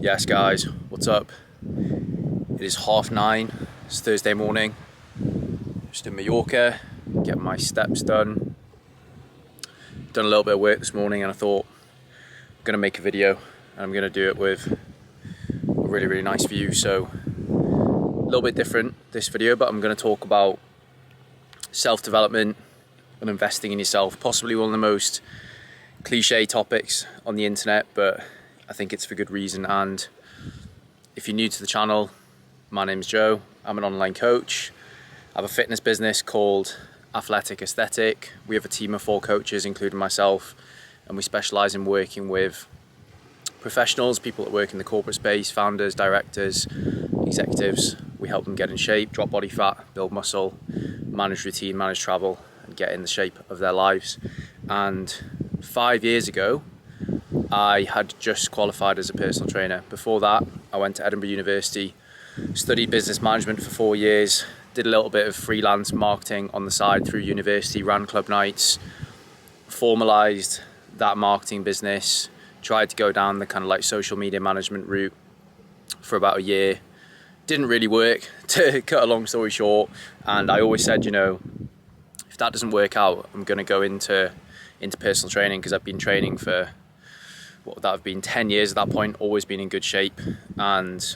Yes guys, what's up? It is 9:30, it's Thursday morning, just in Mallorca, getting my steps done. Done a little bit of work this morning and I thought I'm going to make a video and I'm going to do it with a really nice view. So a little bit different this video, but I'm going to talk about self-development and investing in yourself, possibly one of the most cliche topics on the internet, but I think it's for good reason. And if you're new to the channel, my name's Joe. I'm an online coach. I have a fitness business called Athletic Aesthetic. We have a team of 4 coaches, including myself, and we specialize in working with professionals, people that work in the corporate space, founders, directors, executives. We help them get in shape, drop body fat, build muscle, manage routine, manage travel, and get in the shape of their lives. And 5 years ago, I had just qualified as a personal trainer. Before that, I went to Edinburgh University, studied business management for 4 years, did a little bit of freelance marketing on the side through university, ran club nights, formalized that marketing business, tried to go down the kind of like social media management route for about a year. Didn't really work, to cut a long story short. And I always said, you know, if that doesn't work out, I'm going to go into personal training, because I've been training for what would that have been, 10 years at that point, always been in good shape. And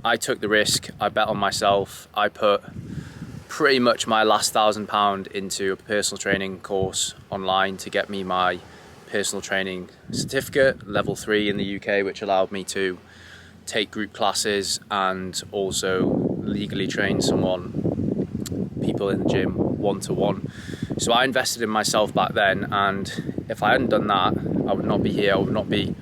I took the risk, I bet on myself, I put pretty much my last £1,000 into a personal training course online to get me my personal training certificate, level 3 in the UK, which allowed me to take group classes and also legally train people in the gym one-to-one. So I invested in myself back then, and if I hadn't done that, I would not be here. I would not be,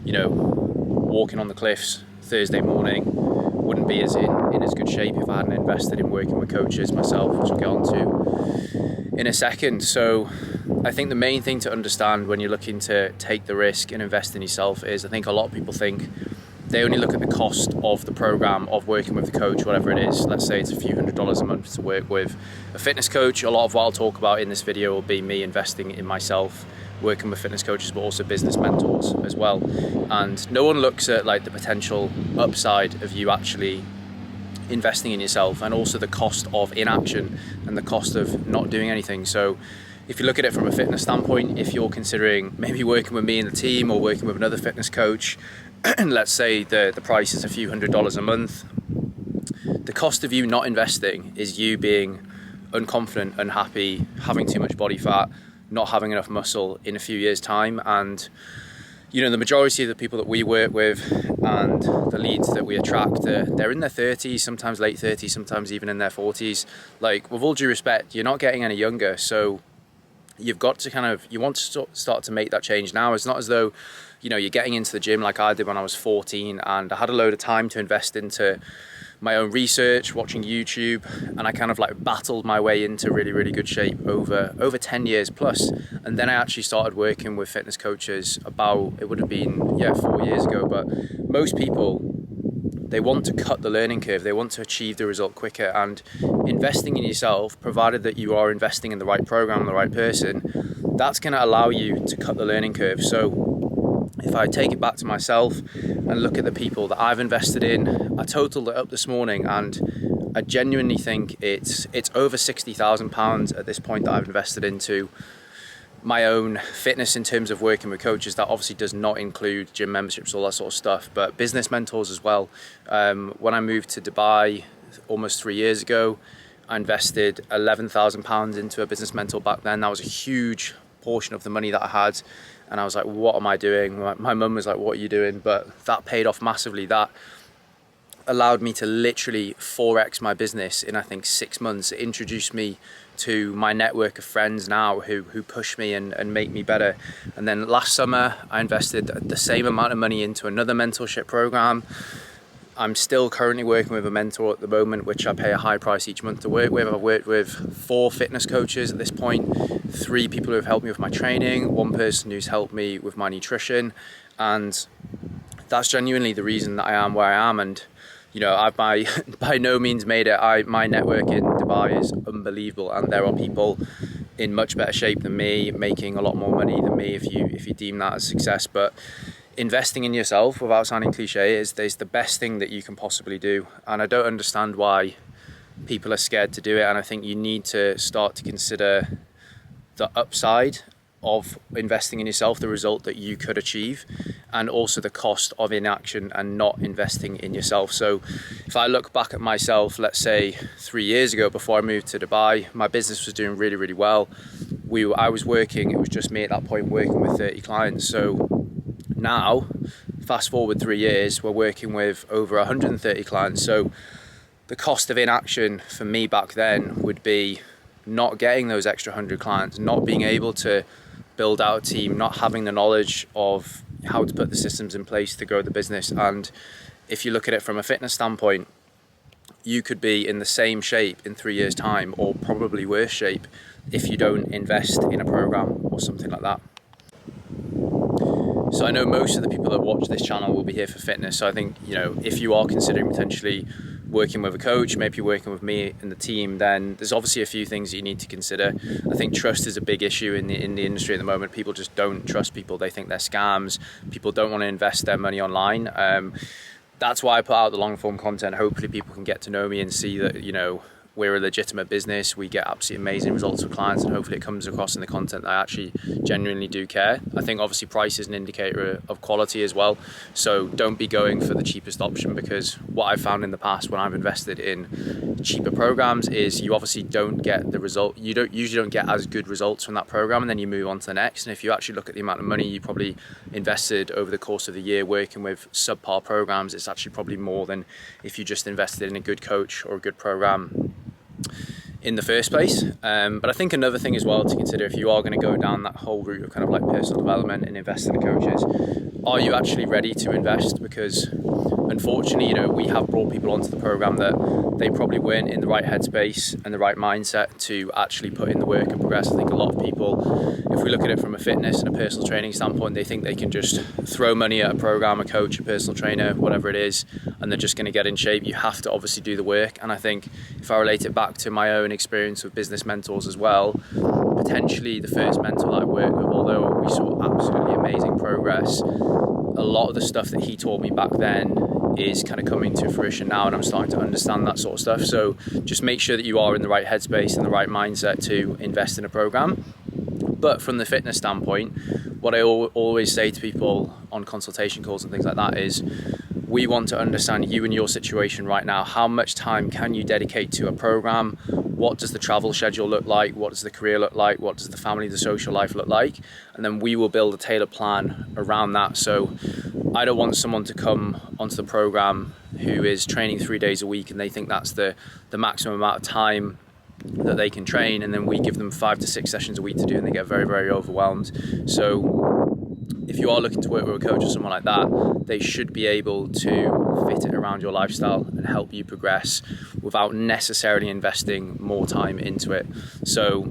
you know, walking on the cliffs Thursday morning. Wouldn't be in as good shape if I hadn't invested in working with coaches myself, which I'll get on to in a second. So I think the main thing to understand when you're looking to take the risk and invest in yourself is, I think a lot of people think they only look at the cost of the program of working with the coach, whatever it is. Let's say it's a few $100s a month to work with a fitness coach. A lot of what I'll talk about in this video will be me investing in myself, working with fitness coaches, but also business mentors as well. And no one looks at like the potential upside of you actually investing in yourself, and also the cost of inaction and the cost of not doing anything. So if you look at it from a fitness standpoint, if you're considering maybe working with me in the team or working with another fitness coach, and let's say the price is a few $100s a month, the cost of you not investing is you being unconfident, unhappy, having too much body fat, not having enough muscle in a few years' time. And you know, the majority of the people that we work with and the leads that we attract, they're in their 30s, sometimes late 30s, sometimes even in their 40s. Like, with all due respect, you're not getting any younger, so you've got to you want to start to make that change now. It's not as though, you know, you're getting into the gym like I did when I was 14, and I had a load of time to invest into my own research, watching YouTube, and I kind of like battled my way into really good shape over 10 years plus. And then I actually started working with fitness coaches about, it would have been 4 years ago. But most people, they want to cut the learning curve, they want to achieve the result quicker. And investing in yourself, provided that you are investing in the right program, the right person, that's going to allow you to cut the learning curve. So if I take it back to myself and look at the people that I've invested in, I totaled it up this morning, and I genuinely think it's over £60,000 at this point that I've invested into my own fitness in terms of working with coaches. That obviously does not include gym memberships, all that sort of stuff, but business mentors as well. When I moved to Dubai almost 3 years ago, I invested £11,000 into a business mentor back then. That was a huge portion of the money that I had. And I was like, what am I doing? My mum was like, what are you doing? But that paid off massively. That allowed me to literally 4x my business in, I think, 6 months. It introduced me to my network of friends now who push me and make me better. And then last summer, I invested the same amount of money into another mentorship program. I'm still currently working with a mentor at the moment, which I pay a high price each month to work with. I've worked with 4 fitness coaches at this point, 3 people who have helped me with my training, 1 person who's helped me with my nutrition. And that's genuinely the reason that I am where I am. And you know, I've by no means made it. My network in Dubai is unbelievable, and there are people in much better shape than me, making a lot more money than me, if you deem that as success. But investing in yourself, without sounding cliche, is the best thing that you can possibly do. And I don't understand why people are scared to do it. And I think you need to start to consider the upside of investing in yourself, the result that you could achieve, and also the cost of inaction and not investing in yourself. So if I look back at myself, let's say 3 years ago, before I moved to Dubai, my business was doing really, really well. I was working, it was just me at that point, working with 30 clients. So now, fast forward 3 years, we're working with over 130 clients. So the cost of inaction for me back then would be not getting those extra 100 clients, not being able to build out a team, not having the knowledge of how to put the systems in place to grow the business. And if you look at it from a fitness standpoint, you could be in the same shape in 3 years' time, or probably worse shape, if you don't invest in a program or something like that. So I know most of the people that watch this channel will be here for fitness. So I think, if you are considering potentially working with a coach, maybe you're working with me and the team, then there's obviously a few things that you need to consider. I think trust is a big issue in the industry at the moment. People just don't trust people. They think they're scams. People don't want to invest their money online. That's why I put out the long form content. Hopefully people can get to know me and see that, we're a legitimate business. We get absolutely amazing results for clients, and hopefully it comes across in the content that I actually genuinely do care. I think obviously price is an indicator of quality as well. So don't be going for the cheapest option, because what I've found in the past when I've invested in cheaper programs is you obviously don't get the result. You usually don't get as good results from that program, and then you move on to the next. And if you actually look at the amount of money you probably invested over the course of the year working with subpar programs, it's actually probably more than if you just invested in a good coach or a good program in the first place. But I think another thing as well to consider, if you are going to go down that whole route of kind of like personal development and investing in coaches, are you actually ready to invest? Because unfortunately, we have brought people onto the program that they probably weren't in the right headspace and the right mindset to actually put in the work and progress. I think a lot of people, if we look at it from a fitness and a personal training standpoint, they think they can just throw money at a program, a coach, a personal trainer, whatever it is, and they're just going to get in shape. You have to obviously do the work. And I think if I relate it back to my own experience with business mentors as well, potentially the first mentor that I worked with, although we saw absolutely amazing progress, a lot of the stuff that he taught me back then is kind of coming to fruition now, and I'm starting to understand that sort of stuff. So just make sure that you are in the right headspace and the right mindset to invest in a program. But from the fitness standpoint, what I always say to people on consultation calls and things like that is, we want to understand you and your situation right now. How much time can you dedicate to a program? What does the travel schedule look like? What does the career look like? What does the family, the social life look like? And then we will build a tailored plan around that. So I don't want someone to come onto the program who is training 3 days a week and they think that's the maximum amount of time that they can train, and then we give them 5 to 6 sessions a week to do, and they get very, very overwhelmed. So if you are looking to work with a coach or someone like that, they should be able to fit it around your lifestyle and help you progress without necessarily investing more time into it. So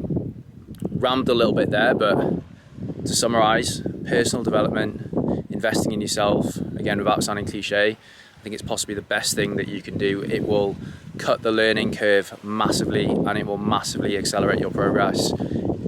rambled a little bit there, but to summarize, personal development, investing in yourself, again, without sounding cliche, I think it's possibly the best thing that you can do. It will cut the learning curve massively, and it will massively accelerate your progress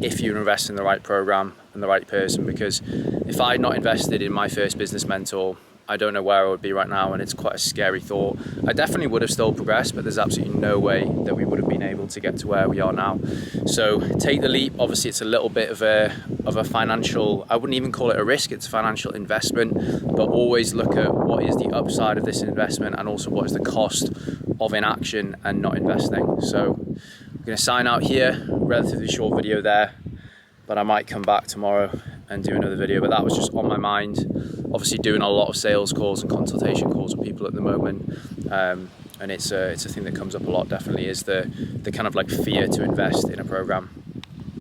if you invest in the right program and the right person. Because if I had not invested in my first business mentor, I don't know where I would be right now, and it's quite a scary thought. I definitely would have still progressed, but there's absolutely no way that we would have been able to get to where we are now. So take the leap. Obviously, it's a little bit of a financial, I wouldn't even call it a risk, it's a financial investment, but always look at what is the upside of this investment and also what is the cost of inaction and not investing. So I'm going to sign out here, relatively short video there, but I might come back tomorrow and do another video. But that was just on my mind. Obviously doing a lot of sales calls and consultation calls with people at the moment, and it's a thing that comes up a lot, definitely, is the kind of like fear to invest in a program.